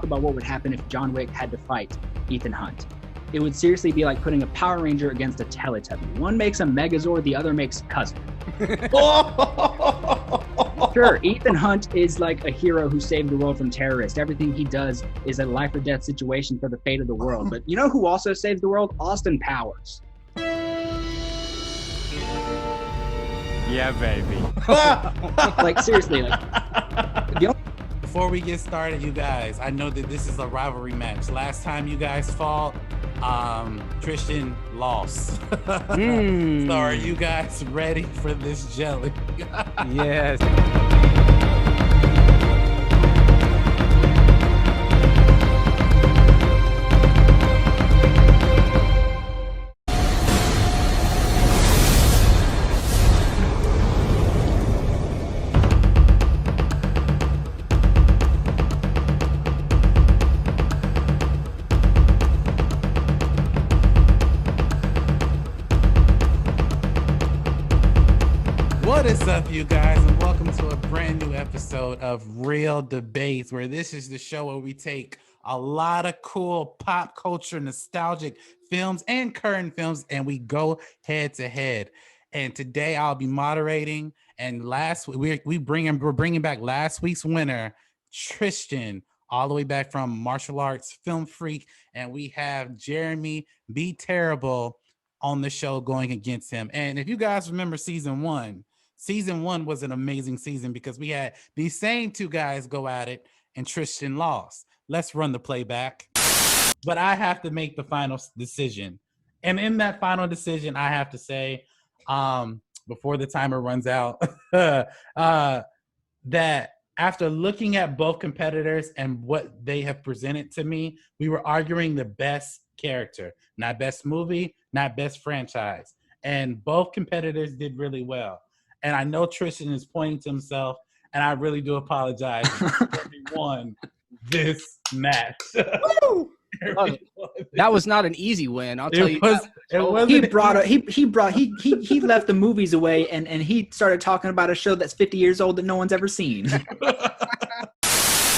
about what would happen if John Wick had to fight Ethan Hunt. It would seriously be like putting a Power Ranger against a Teletubby. One makes a Megazord, the other makes cousin. Sure, Ethan Hunt is like a hero who saved the world from terrorists. Everything he does is a life or death situation for the fate of the world. But you know who also saved the world? Austin Powers. Yeah, baby. Like, seriously, like, Before we get started, you guys, I know that this is a rivalry match. Last time you guys fought, Tristan lost. So are you guys ready for this jelly? Yes. What is up, you guys, and welcome to a brand new episode of Real Debates, where this is the show where we take a lot of cool pop culture, nostalgic films and current films, and we go head to head. And today I'll be moderating. And last week we're bringing back last week's winner, Tristan, all the way back from martial arts, film freak, and we have Jeremy Be Terrible on the show going against him. And if you guys remember season one was an amazing season because we had these same two guys go at it and Tristan lost. Let's run the playback. But I have to make the final decision. And in that final decision, I have to say, before the timer runs out, that after looking at both competitors and what they have presented to me, we were arguing the best character, not best movie, not best franchise. And both competitors did really well. And I know Tristan is pointing to himself, and I really do apologize if he won this match. that was not an easy win. I'll tell you. He left the movies away and he started talking about a show that's 50 years old that no one's ever seen.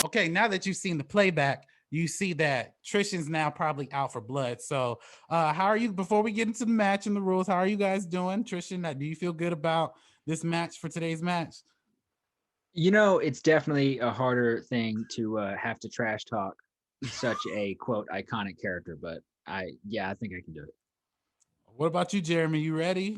Okay, now that you've seen the playback, you see that Tristan's now probably out for blood. So how are you, before we get into the match and the rules, how are you guys doing? Tristan, do you feel good about this match for today's match? You know, it's definitely a harder thing to have to trash talk such a quote iconic character, but I think I can do it. What about you, Jeremy? You ready?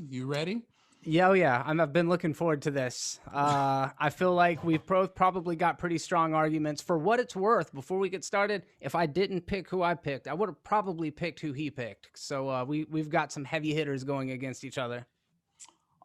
Yeah. I've been looking forward to this. I feel like we've both probably got pretty strong arguments. For what it's worth, before we get started, if I didn't pick who I picked, I would have probably picked who he picked. So we've got some heavy hitters going against each other.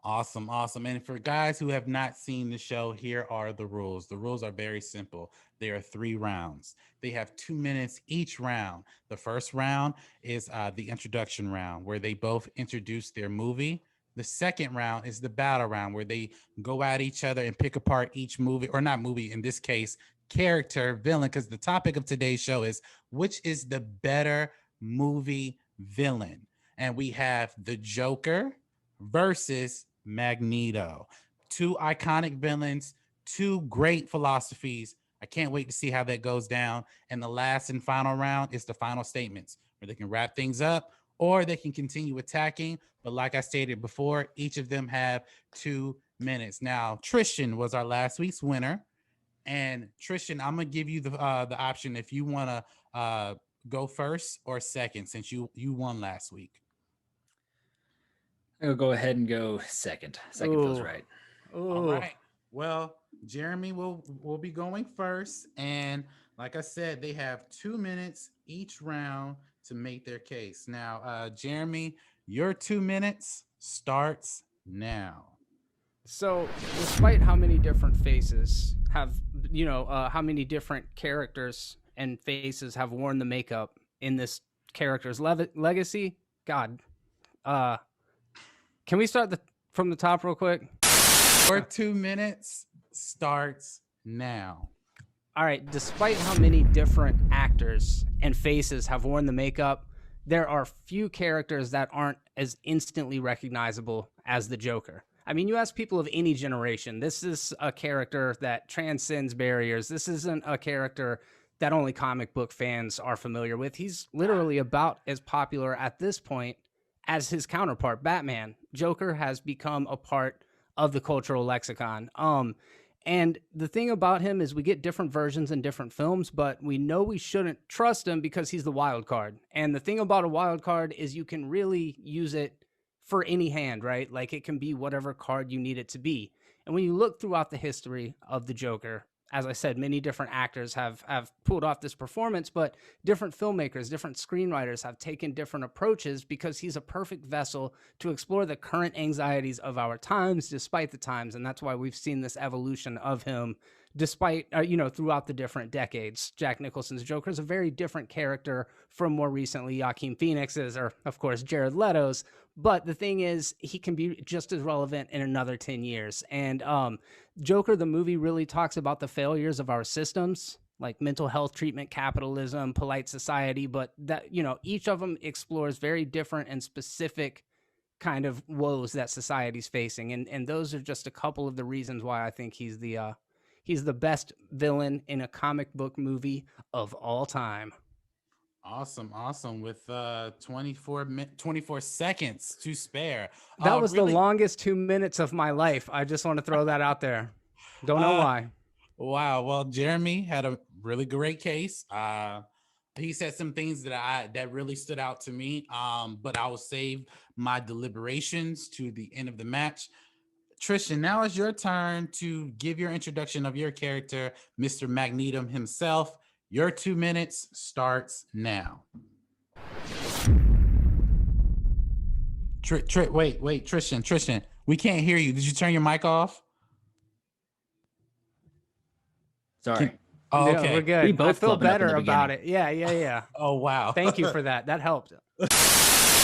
Awesome. And for guys who have not seen the show, here are the rules. The rules are very simple. There are 3 rounds. They have 2 minutes each round. The first round is the introduction round, where they both introduce their movie. The second round is the battle round, where they go at each other and pick apart each movie, or not movie, in this case, character, villain, because the topic of today's show is which is the better movie villain. And we have the Joker versus Magneto. 2 iconic villains, 2 great philosophies. I can't wait to see how that goes down. And the last and final round is the final statements, where they can wrap things up or they can continue attacking. But like I stated before, each of them have 2 minutes. Now, Tristan was our last week's winner. And Tristan, I'm going to give you the option if you want to go first or second, since you won last week. I'll go ahead and go second. Second feels right. All right. Well, Jeremy will be going first. And like I said, they have 2 minutes each round to make their case. Now, Jeremy, your 2 minutes starts now. So despite how many different faces have, how many different characters and faces have worn the makeup in this character's legacy, God, can we start from the top real quick? Your 2 minutes starts now. All right. Despite how many different actors and faces have worn the makeup, there are few characters that aren't as instantly recognizable as the Joker. I mean, you ask people of any generation, this is a character that transcends barriers. This isn't a character that only comic book fans are familiar with. He's literally about as popular at this point as his counterpart, Batman. Joker has become a part of the cultural lexicon. And the thing about him is we get different versions in different films, but we know we shouldn't trust him because he's the wild card. And the thing about a wild card is you can really use it for any hand, right? Like it can be whatever card you need it to be. And when you look throughout the history of the Joker, as I said, many different actors have pulled off this performance, but different filmmakers, different screenwriters have taken different approaches because he's a perfect vessel to explore the current anxieties of our times, despite the times. And that's why we've seen this evolution of him despite, throughout the different decades. Jack Nicholson's Joker is a very different character from more recently Joaquin Phoenix's, or of course, Jared Leto's. But the thing is, he can be just as relevant in another 10 years. And Joker, the movie, really talks about the failures of our systems, like mental health treatment, capitalism, polite society. But that, each of them explores very different and specific kind of woes that society's facing. And those are just a couple of the reasons why I think he's the best villain in a comic book movie of all time. Awesome. With 24 seconds to spare. That was really the longest 2 minutes of my life. I just want to throw that out there. Don't know why. Wow. Well, Jeremy had a really great case. He said some things that really stood out to me. But I will save my deliberations to the end of the match. Tristan, now it's your turn to give your introduction of your character, Mr. Magneto himself. Your 2 minutes starts now. Wait, Tristan, we can't hear you. Did you turn your mic off? Sorry. Oh, okay. Yeah, we're good. We both I feel better about beginning. it. Yeah. Oh, wow. Thank you for that. That helped.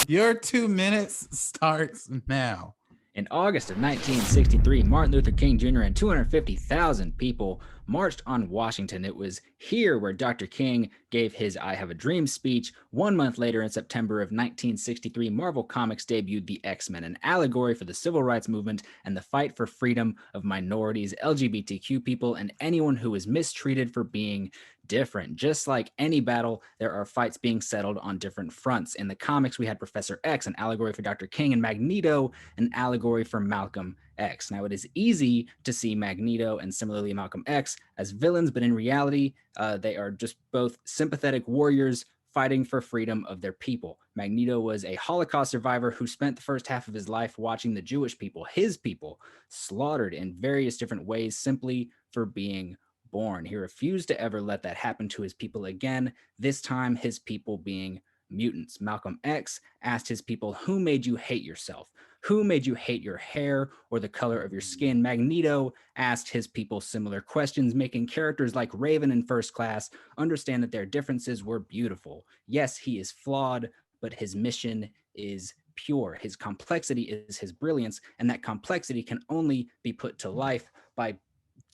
Your 2 minutes starts now. In August of 1963, Martin Luther King Jr. and 250,000 people marched on Washington. It was here where Dr. King gave his I Have a Dream speech. 1 month later, in September of 1963, Marvel Comics debuted the X-Men, an allegory for the civil rights movement and the fight for freedom of minorities, LGBTQ people, and anyone who is mistreated for being different. Just like any battle, there are fights being settled on different fronts. In the comics, we had Professor X, an allegory for Dr. King, and Magneto, an allegory for Malcolm X. Now, it is easy to see Magneto and similarly Malcolm X as villains, but in reality, they are just both sympathetic warriors fighting for freedom of their people. Magneto was a Holocaust survivor who spent the first half of his life watching the Jewish people, his people, slaughtered in various different ways simply for being born. He refused to ever let that happen to his people again, this time his people being mutants. Malcolm X asked his people, who made you hate yourself? Who made you hate your hair or the color of your skin? Magneto asked his people similar questions, making characters like Raven in First Class understand that their differences were beautiful. Yes, he is flawed, but his mission is pure. His complexity is his brilliance, and that complexity can only be put to life by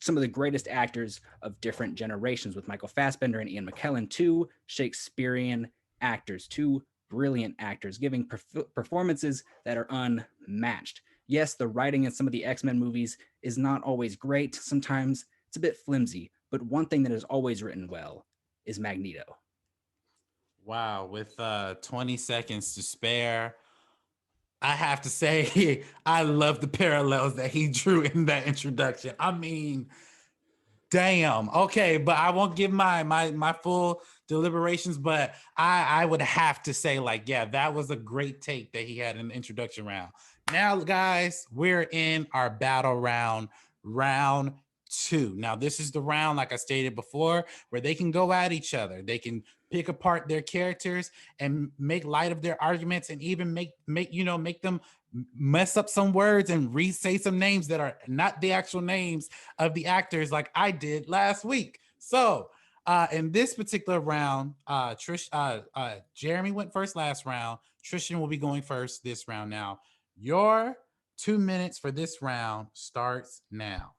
some of the greatest actors of different generations, with Michael Fassbender and Ian McKellen, two Shakespearean actors, two brilliant actors giving performances that are unmatched. Yes, the writing in some of the X-Men movies is not always great. Sometimes it's a bit flimsy, but one thing that is always written well is Magneto. Wow, with 20 seconds to spare, I have to say, I love the parallels that he drew in that introduction. I mean, damn. Okay, but I won't give my full deliberations, but I would have to say, like, yeah, that was a great take that he had in the introduction round. Now, guys, we're in our battle round 2. Now, this is the round, like I stated before, where they can go at each other. They can pick apart their characters and make light of their arguments, and even make them mess up some words and re-say some names that are not the actual names of the actors, like I did last week. So in this particular round, Jeremy went first last round. Tristan will be going first this round. Now, your 2 minutes for this round starts now.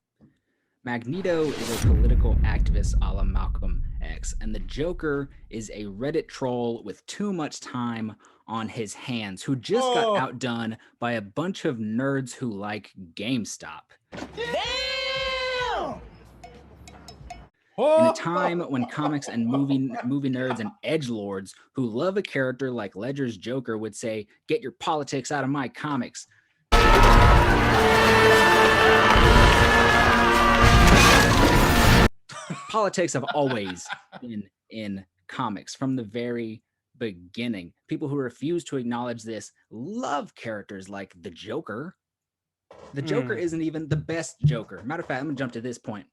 Magneto is a political activist a la Malcolm X, and the Joker is a Reddit troll with too much time on his hands who just got outdone by a bunch of nerds who like GameStop. Damn! In a time when comics and movie nerds and edgelords who love a character like Ledger's Joker would say, "Get your politics out of my comics." Politics have always been in comics from the very beginning. People who refuse to acknowledge this love characters like the Joker. The Joker isn't even the best Joker. Matter of fact, I'm gonna jump to this point.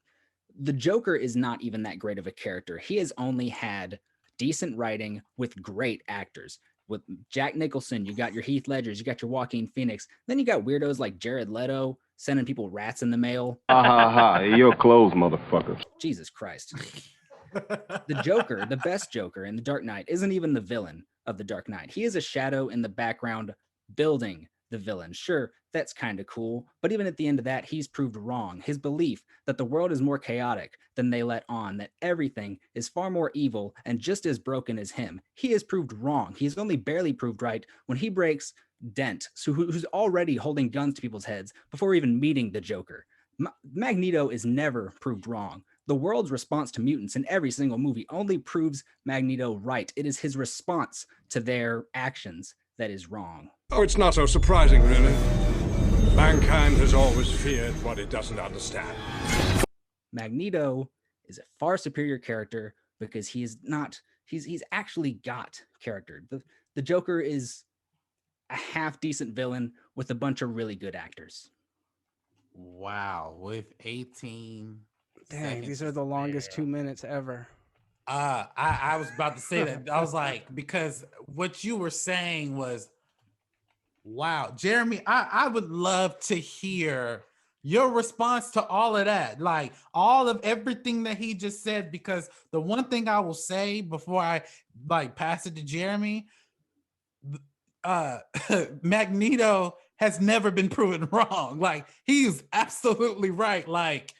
The Joker is not even that great of a character. He has only had decent writing with great actors. With Jack Nicholson, you got your Heath Ledgers, you got your Joaquin Phoenix. Then you got weirdos like Jared Leto sending people rats in the mail. Ha ha ha! You're closed, motherfucker. Jesus Christ. The Joker, the best Joker in The Dark Knight, isn't even the villain of The Dark Knight. He is a shadow in the background building the villain. Sure, that's kind of cool, but even at the end of that, he's proved wrong. His belief that the world is more chaotic than they let on, that everything is far more evil and just as broken as him, he has proved wrong. He's only barely proved right when he breaks Dent, who's already holding guns to people's heads before even meeting the Joker. Magneto is never proved wrong. The world's response to mutants in every single movie only proves Magneto right. It is his response to their actions that is wrong. Oh, it's not so surprising, really. Mankind has always feared what it doesn't understand. Magneto is a far superior character because he's actually got character. The Joker is a half decent villain with a bunch of really good actors. Wow, with 18 Dang, seconds these are the longest 2 minutes ever. I was about to say that. I was like, because what you were saying was, wow, Jeremy, I would love to hear your response to all of that, like all of everything that he just said, because the one thing I will say before I like pass it to Jeremy, Magneto has never been proven wrong. Like, he's absolutely right. Like,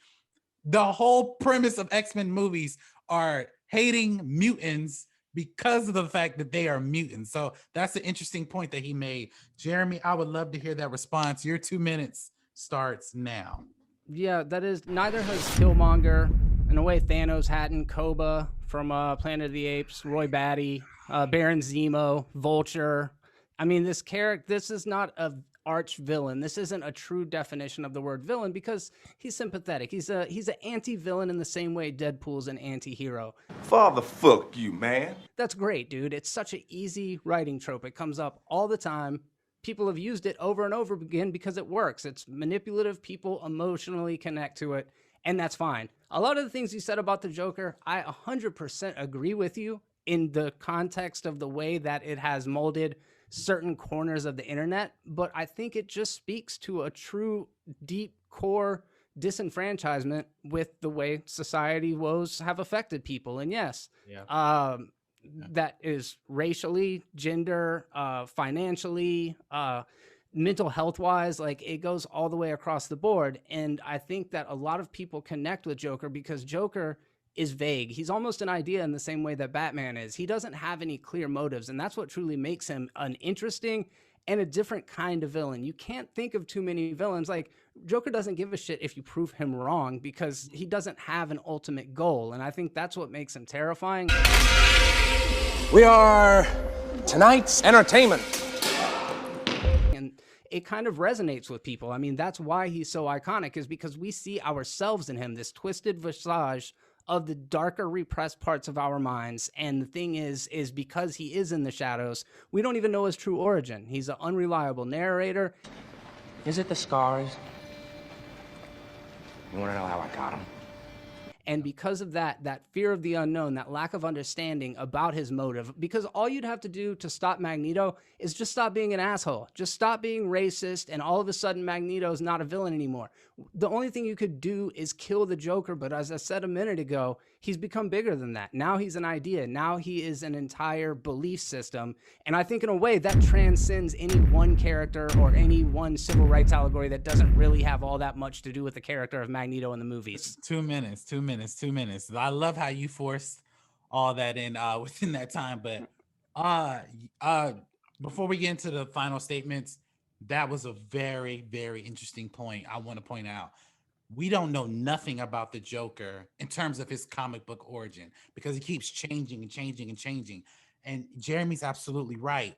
the whole premise of X-Men movies are hating mutants because of the fact that they are mutants. So that's an interesting point that he made. Jeremy, I would love to hear that response. Your 2 minutes starts now. Yeah, that is, neither has Killmonger. In a way, Thanos hadn't. Koba from Planet of the Apes, Roy Batty, Baron Zemo, Vulture. I mean, this is not a arch villain. This isn't a true definition of the word villain because he's sympathetic. He's an anti-villain in the same way Deadpool's an anti-hero. Father, fuck you, man. That's great, dude. It's such an easy writing trope. It comes up all the time. People have used it over and over again because it works. It's manipulative. People emotionally connect to it, and that's fine. A lot of the things you said about the Joker, I 100% agree with you in the context of the way that it has molded certain corners of the internet, but I think it just speaks to a true deep core disenfranchisement with the way society woes have affected people. And yes, that is racially, gender, financially, mental health wise, like it goes all the way across the board. And I think that a lot of people connect with Joker because Joker is vague. He's almost an idea in the same way that Batman is. He doesn't have any clear motives, and that's what truly makes him an interesting and a different kind of villain. You can't think of too many villains. Like, Joker doesn't give a shit if you prove him wrong because he doesn't have an ultimate goal, and I think that's what makes him terrifying. We are tonight's entertainment. And it kind of resonates with people. I mean, that's why he's so iconic, is because we see ourselves in him, this twisted visage of the darker repressed parts of our minds. And the thing is because he is in the shadows, we don't even know his true origin. He's an unreliable narrator. Is it the scars? You want to know how I got them? And because of that fear of the unknown, that lack of understanding about his motive, because all you'd have to do to stop Magneto is just stop being an asshole. Just stop being racist, and all of a sudden Magneto's not a villain anymore. The only thing you could do is kill the Joker, but as I said a minute ago, he's become bigger than that. Now he's an idea. Now he is an entire belief system. And I think in a way that transcends any one character or any one civil rights allegory that doesn't really have all that much to do with the character of Magneto in the movies. 2 minutes. I love how you forced all that in within that time. But before we get into the final statements, that was a very, very interesting point I want to point out. we don't know nothing about the Joker in terms of his comic book origin because he keeps changing and changing and changing. And Jeremy's absolutely right.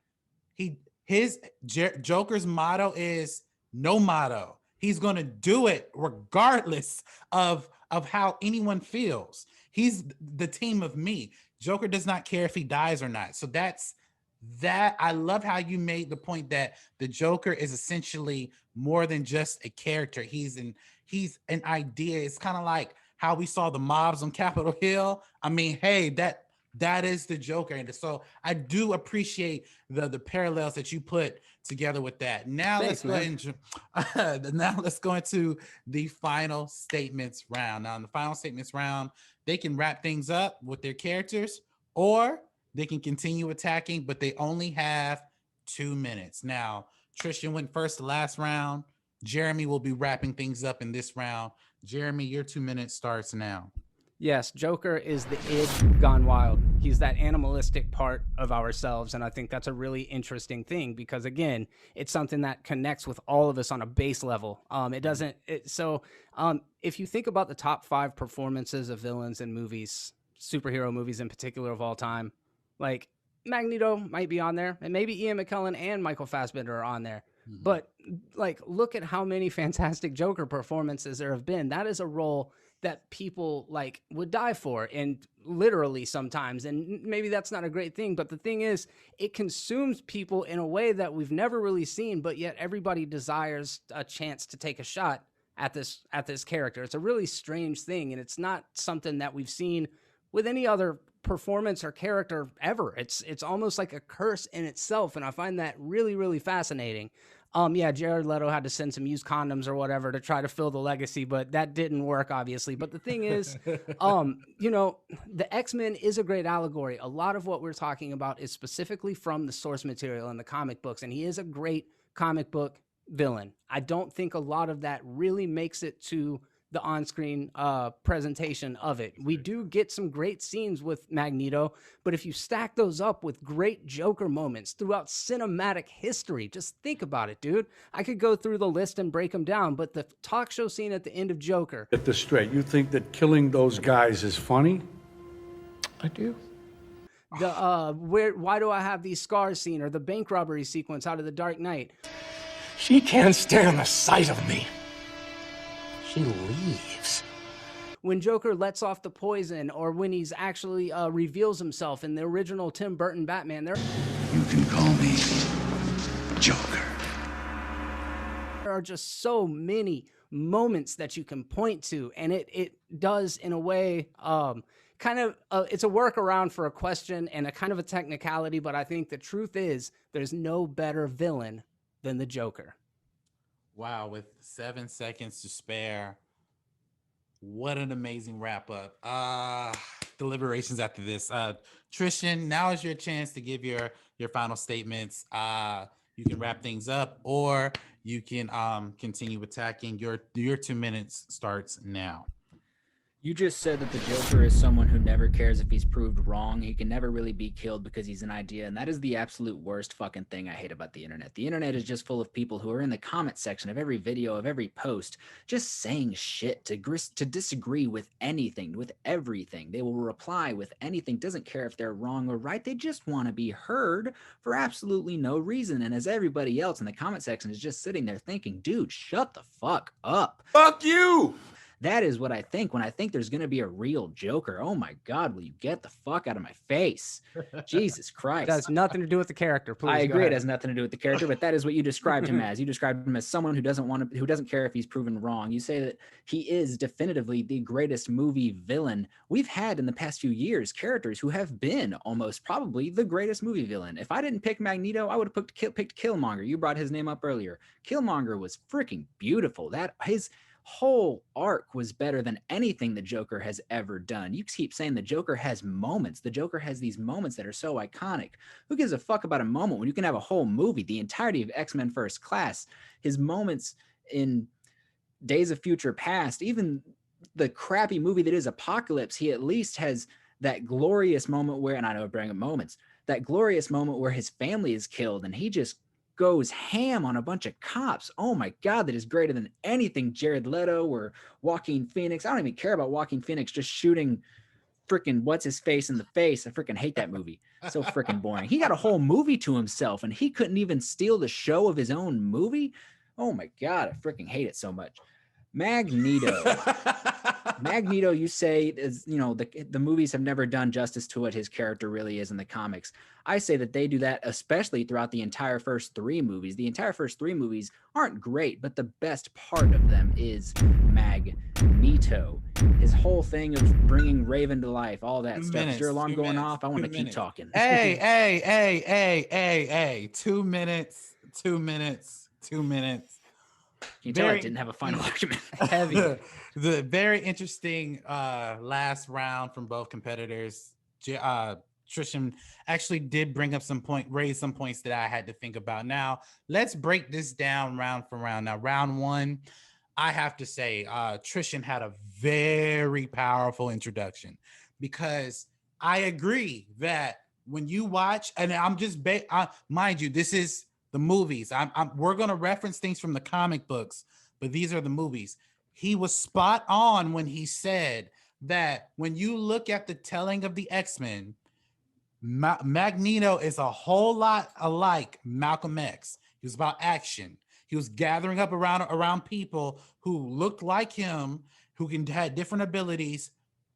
Joker's motto is no motto. He's gonna do it regardless of how anyone feels. He's the team of me. Joker does not care if he dies or not. So that's that. I love how you made the point that the Joker is essentially more than just a character. He's an idea. It's kind of like how we saw the mobs on Capitol Hill. I mean, hey, that is the Joker. And so I do appreciate the parallels that you put together with that. Now let's go into the final statements round. Now in the final statements round, they can wrap things up with their characters or they can continue attacking, but they only have 2 minutes. Now, Tristan went first the last round. Jeremy will be wrapping things up in this round. Jeremy, your 2 minutes starts now. Yes, Joker is the id gone wild. He's that animalistic part of ourselves, and I think that's a really interesting thing because, again, it's something that connects with all of us on a base level. If you think about the top 5 performances of villains in movies, superhero movies in particular of all time, like Magneto might be on there, and maybe Ian McKellen and Michael Fassbender are on there. Mm-hmm. But like, look at how many fantastic Joker performances there have been. That is a role that people like would die for, and literally sometimes, and maybe that's not a great thing, but the thing is, it consumes people in a way that we've never really seen, but yet everybody desires a chance to take a shot at this character. It's a really strange thing, and it's not something that we've seen with any other performance or character ever. It's almost like a curse in itself, and I find that really, really fascinating. Jared Leto had to send some used condoms or whatever to try to fill the legacy, but that didn't work, obviously. But the thing is, the X-Men is a great allegory. A lot of what we're talking about is specifically from the source material in the comic books, and he is a great comic book villain. I don't think a lot of that really makes it to the on-screen presentation of it. We do get some great scenes with Magneto, but if you stack those up with great Joker moments throughout cinematic history, just think about it, dude. I could go through the list and break them down, but the talk show scene at the end of Joker. Get this straight. You think that killing those guys is funny? I do. Why do I have these scars scene, or the bank robbery sequence out of The Dark Knight? She can't stand the sight of me. She leaves. When Joker lets off the poison, or when he's actually reveals himself in the original Tim Burton Batman, you can call me Joker. There are just so many moments that you can point to, and it does in a way it's a workaround for a question and a kind of a technicality, but I think the truth is there's no better villain than the Joker. Wow, with 7 seconds to spare, what an amazing wrap up. Deliberations after this. Tristan, now is your chance to give your final statements. You can wrap things up, or you can continue attacking. Your 2 minutes starts now. You just said that the Joker is someone who never cares if he's proved wrong. He can never really be killed because he's an idea. And that is the absolute worst fucking thing I hate about the internet. The internet is just full of people who are in the comment section of every video, of every post, just saying shit to disagree with anything, with everything. They will reply with anything. Doesn't care if they're wrong or right. They just want to be heard for absolutely no reason. And as everybody else in the comment section is just sitting there thinking, dude, shut the fuck up. Fuck you. That is what I think when I think there's going to be a real Joker. Oh my God, will you get the fuck out of my face? Jesus Christ. That has nothing to do with the character. Please, I agree. It has nothing to do with the character, but that is what you described him as. You described him as someone who doesn't care if he's proven wrong. You say that he is definitively the greatest movie villain we've had in the past few years. Characters who have been almost probably the greatest movie villain. If I didn't pick Magneto, I would have picked Killmonger. You brought his name up earlier. Killmonger was freaking beautiful. His whole arc was better than anything the Joker has ever done. You keep saying the Joker has moments. The Joker has these moments that are so iconic. Who gives a fuck about a moment when you can have a whole movie, the entirety of X-Men First Class, his moments in Days of Future Past, even the crappy movie that is Apocalypse, he at least has that glorious moment where, and I know I bring up moments, that glorious moment where his family is killed and he just goes ham on a bunch of cops. Oh my God, that is greater than anything Jared Leto or Joaquin Phoenix. I don't even care about Joaquin Phoenix just shooting freaking what's his face in the face. I freaking hate that movie. So freaking boring. He got a whole movie to himself and he couldn't even steal the show of his own movie. Oh my God, I freaking hate it so much. Magneto. Magneto, you say, is, you know, the movies have never done justice to what his character really is in the comics. I say that they do that, especially throughout the entire first 3 movies. The entire first 3 movies aren't great, but the best part of them is Magneto. His whole thing of bringing Raven to life, all that stuff. Is your alarm going off? I want to keep talking. Hey. 2 minutes. Can you tell I didn't have a final argument? Heavy. The very interesting last round from both competitors. Trishan actually did raise some points that I had to think about. Now, let's break this down round for round. Now, round 1, I have to say, Trishan had a very powerful introduction because I agree that when you watch, and I'm just, mind you, this is the movies. We're going to reference things from the comic books, but these are the movies. He was spot on when he said that when you look at the telling of the X-Men, Magneto is a whole lot alike Malcolm X. He was about action. He was gathering up around people who looked like him, who had different abilities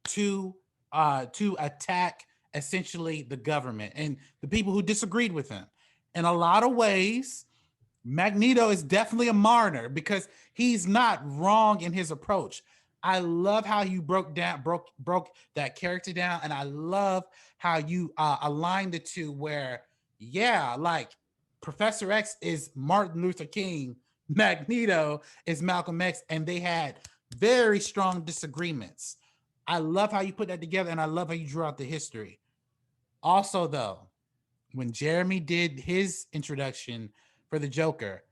to attack essentially the government and the people who disagreed with him. In a lot of ways, Magneto is definitely a martyr because he's not wrong in his approach. I love how you broke that character down, and I love how you aligned the two where, yeah, like Professor X is Martin Luther King, Magneto is Malcolm X, and they had very strong disagreements. I love how you put that together, and I love how you drew out the history. Also, though, when Jeremy did his introduction for the Joker,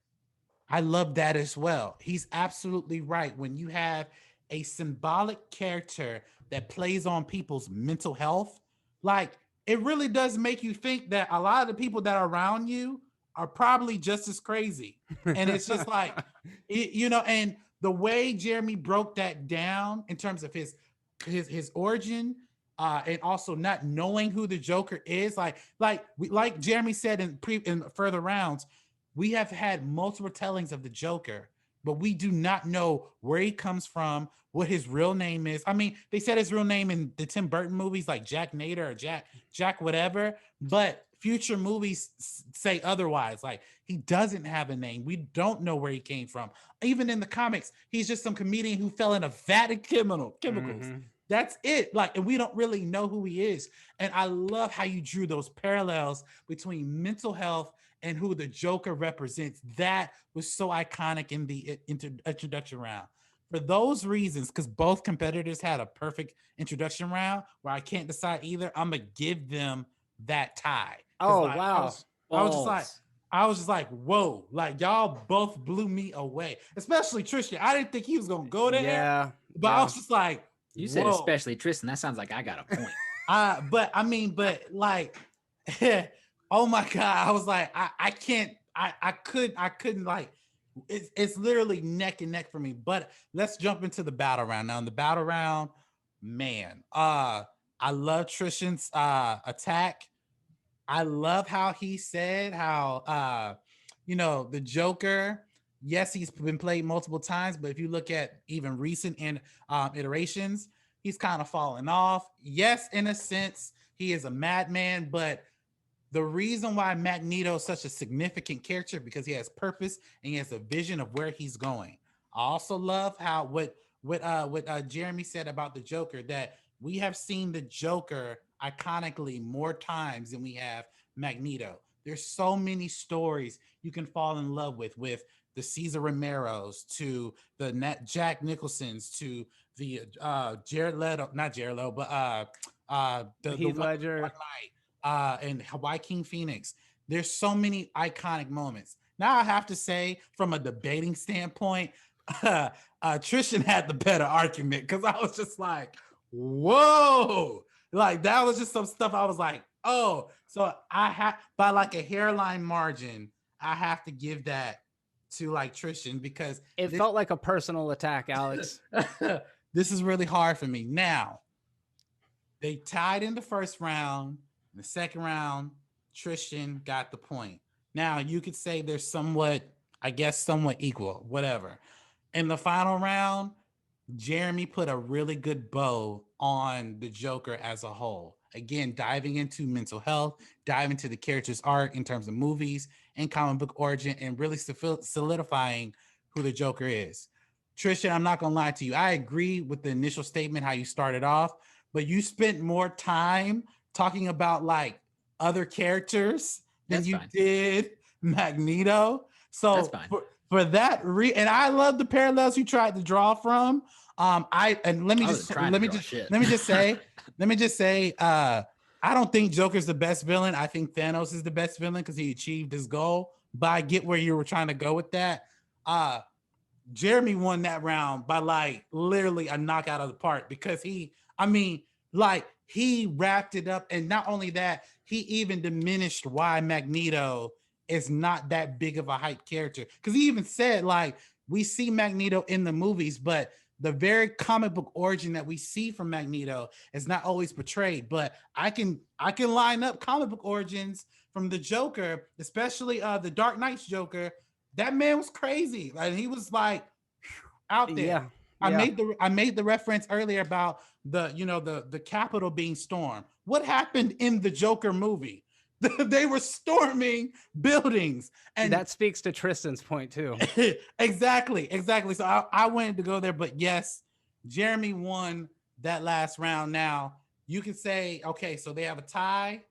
I love that as well. He's absolutely right. When you have a symbolic character that plays on people's mental health, like it really does make you think that a lot of the people that are around you are probably just as crazy. And it's just like, and the way Jeremy broke that down in terms of his origin, and also not knowing who the Joker is, like Jeremy said in further rounds, we have had multiple tellings of the Joker, but we do not know where he comes from, what his real name is. I mean, they said his real name in the Tim Burton movies, like Jack Nader or Jack whatever, but future movies say otherwise. Like, he doesn't have a name. We don't know where he came from. Even in the comics, he's just some comedian who fell in a vat of chemicals. Mm-hmm. That's it. Like, and we don't really know who he is. And I love how you drew those parallels between mental health and who the Joker represents. That was so iconic in the introduction round. For those reasons, because both competitors had a perfect introduction round where I can't decide either, I'm gonna give them that tie. Oh, wow. I was just like, whoa, like y'all both blew me away, especially Tristan. I didn't think he was gonna go there. Yeah. But I was just like, you said especially Tristan. That sounds like I got a point. But like, oh my God, I was like, I couldn't like, it's literally neck and neck for me. But let's jump into the battle round. Now in the battle round, man, I love Tristan's attack. I love how he said how the Joker, yes, he's been played multiple times, but if you look at even recent iterations, he's kind of fallen off. Yes, in a sense, he is a madman, but the reason why Magneto is such a significant character because he has purpose and he has a vision of where he's going. I also love how what Jeremy said about the Joker, that we have seen the Joker iconically more times than we have Magneto. There's so many stories you can fall in love with the Cesar Romeros, to the Jack Nicholsons, to the Jared Leto, not Jared Leto, but the Heath Ledger, and Joaquin Phoenix. There's so many iconic moments. Now I have to say, from a debating standpoint, Tristan had the better argument because I was just like, whoa, like that was just some stuff I was like, oh. So I had, by like a hairline margin, I have to give that to like Tristan because it felt like a personal attack, Alex. This is really hard for me. Now, they tied in the first round. In the second round, Tristan got the point. Now, you could say they're somewhat equal, whatever. In the final round, Jeremy put a really good bow on the Joker as a whole. Again, diving into mental health, diving into the character's art in terms of movies and comic book origin, and really solidifying who the Joker is. Tristan, I'm not going to lie to you. I agree with the initial statement, how you started off, but you spent more time talking about like other characters than you did Magneto. So for that and I love the parallels you tried to draw from. Let me just say, I don't think Joker's the best villain. I think Thanos is the best villain because he achieved his goal. But I get where you were trying to go with that. Jeremy won that round by like literally a knockout of the park because he wrapped it up. And not only that, he even diminished why Magneto is not that big of a hype character. Because he even said, like, we see Magneto in the movies, but the very comic book origin that we see from Magneto is not always portrayed. But I can line up comic book origins from the Joker, especially the Dark Knight's Joker. That man was crazy. Like, he was like out there. Yeah. I made the reference earlier about the Capitol being stormed. What happened in the Joker movie? They were storming buildings, and that speaks to Tristan's point too. Exactly. So I wanted to go there, but yes, Jeremy won that last round. Now you can say, okay, so they have a tie.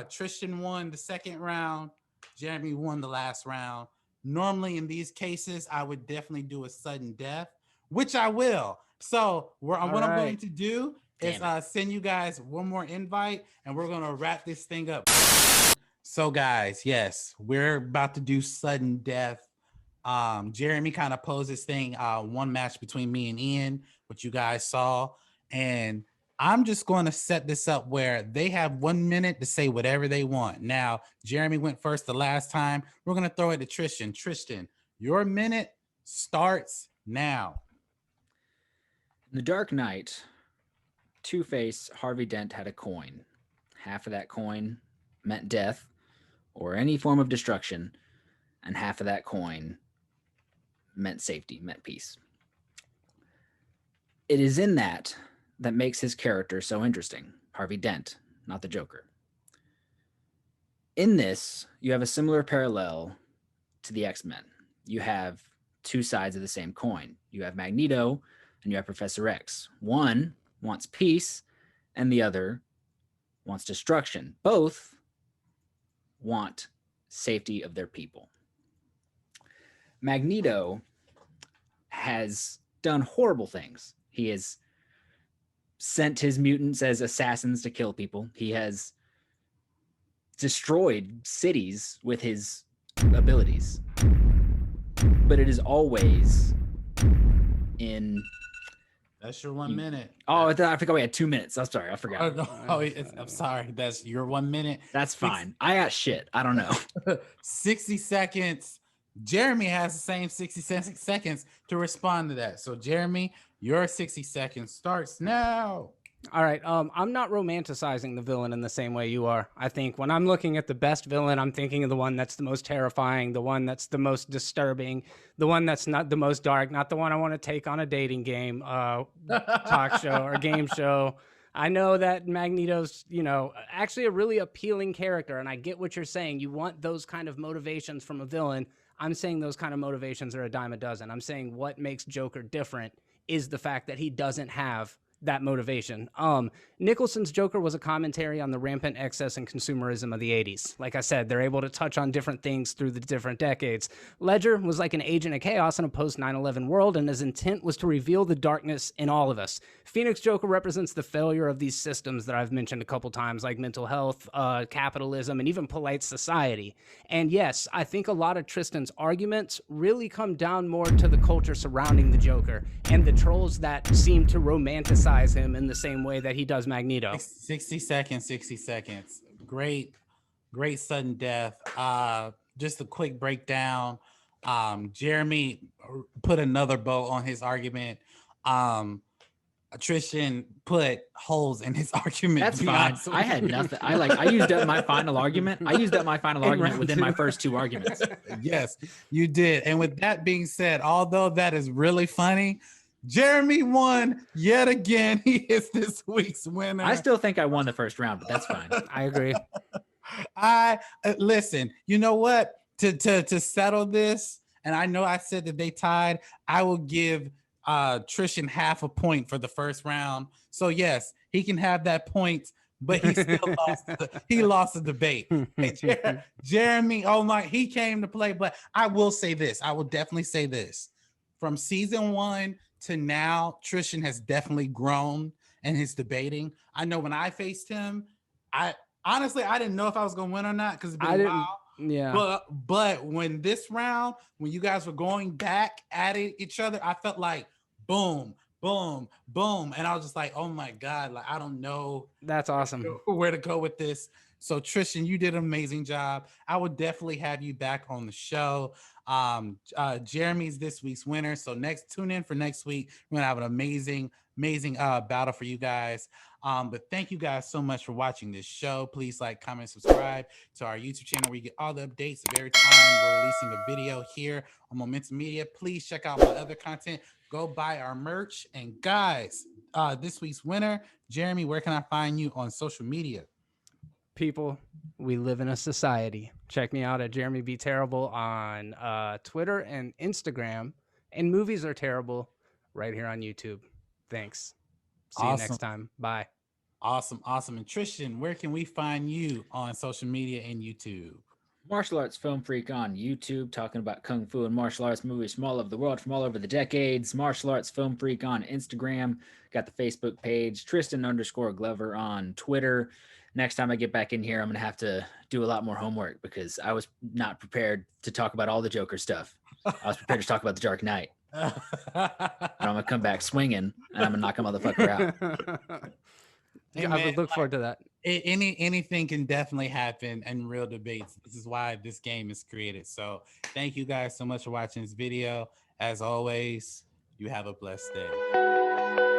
Tristan won the second round. Jeremy won the last round. Normally in these cases, I would definitely do a sudden death, which I will. So I'm going to do is send you guys one more invite, and we're going to wrap this thing up. So guys, yes, we're about to do sudden death. Jeremy kind of posed this thing, one match between me and Ian, which you guys saw. And I'm just going to set this up where they have 1 minute to say whatever they want. Now, Jeremy went first the last time. We're going to throw it to Tristan. Tristan, your minute starts now. In The Dark Knight, Two-Face Harvey Dent had a coin. Half of that coin meant death or any form of destruction, and half of that coin meant safety, meant peace. It is in that makes his character so interesting. Harvey Dent, not the Joker. In this, you have a similar parallel to the X-Men. You have two sides of the same coin. You have Magneto and you have Professor X. One wants peace and the other wants destruction. Both want safety of their people. Magneto has done horrible things. He has sent his mutants as assassins to kill people. He has destroyed cities with his abilities. But it is always in... That's your 1 minute. Oh, I forgot we had 2 minutes. I'm sorry. I forgot. I'm sorry. That's your 1 minute. That's fine. I got shit. I don't know. 60 seconds. Jeremy has the same 60 seconds to respond to that. So, Jeremy, your 60 seconds starts now. All right. I'm not romanticizing the villain in the same way you are. I think when I'm looking at the best villain, I'm thinking of the one that's the most terrifying, the one that's the most disturbing, the one that's not the most dark, not the one I want to take on a dating game, talk show or game show. I know that Magneto's, actually a really appealing character, and I get what you're saying. You want those kind of motivations from a villain. I'm saying those kind of motivations are a dime a dozen. I'm saying what makes Joker different is the fact that he doesn't have that motivation. Nicholson's Joker was a commentary on the rampant excess and consumerism of the 80s. Like I said, they're able to touch on different things through the different decades. Ledger was like an agent of chaos in a post 9/11 world, and his intent was to reveal the darkness in all of us. Phoenix Joker represents the failure of these systems that I've mentioned a couple times, like mental health, capitalism, and even polite society. And yes, I think a lot of Tristan's arguments really come down more to the culture surrounding the Joker and the trolls that seem to romanticize him in the same way that he does Magneto. 60 seconds. Great sudden death. just a quick breakdown. Jeremy put another bow on his argument. Tristan put holes in his argument. That's fine. I had nothing. I used up my final argument. I used up my final argument within my first two arguments. Yes, you did. And with that being said, although that is really funny, Jeremy won yet again. He is this week's winner. I still think I won the first round, but that's fine. I agree. Listen, you know what? To settle this, and I know I said that they tied, I will give Tristan half a point for the first round. So yes, he can have that point, but he still lost the debate. Hey, Jeremy, oh my, he came to play. But I will say this, I will definitely say this. From season 1 to now, Tristan has definitely grown in his debating. I know when I faced him, I honestly didn't know if I was gonna win or not because it's been a while. Yeah. But when this round, when you guys were going back at each other, I felt like boom, boom, boom. And I was just like, oh my God, like I don't know. That's awesome. Where to go with this. So Tristan, you did an amazing job. I would definitely have you back on the show. Jeremy's this week's winner. So tune in for next week. We're gonna have an amazing battle for you guys. But thank you guys so much for watching this show. Please like, comment, subscribe to our YouTube channel where you get all the updates of every time we're releasing a video here on Momentum Media. Please check out my other content. Go buy our merch. And guys, this week's winner, Jeremy, where can I find you on social media? People, we live in a society. Check me out at Jeremy Be Terrible on Twitter and Instagram. And Movies Are Terrible right here on YouTube. Thanks. See you next time. Bye. Awesome. And Tristan, where can we find you on social media and YouTube? Martial Arts Film Freak on YouTube, talking about Kung Fu and martial arts movies from all over the world, from all over the decades. Martial Arts Film Freak on Instagram. Got the Facebook page, Tristan_Glover on Twitter. Next time I get back in here, I'm going to have to do a lot more homework because I was not prepared to talk about all the Joker stuff. I was prepared to talk about the Dark Knight. And I'm going to come back swinging, and I'm going to knock a motherfucker out. Hey, I would look forward to that. Anything can definitely happen in real debates. This is why this game is created. So thank you guys so much for watching this video. As always, you have a blessed day.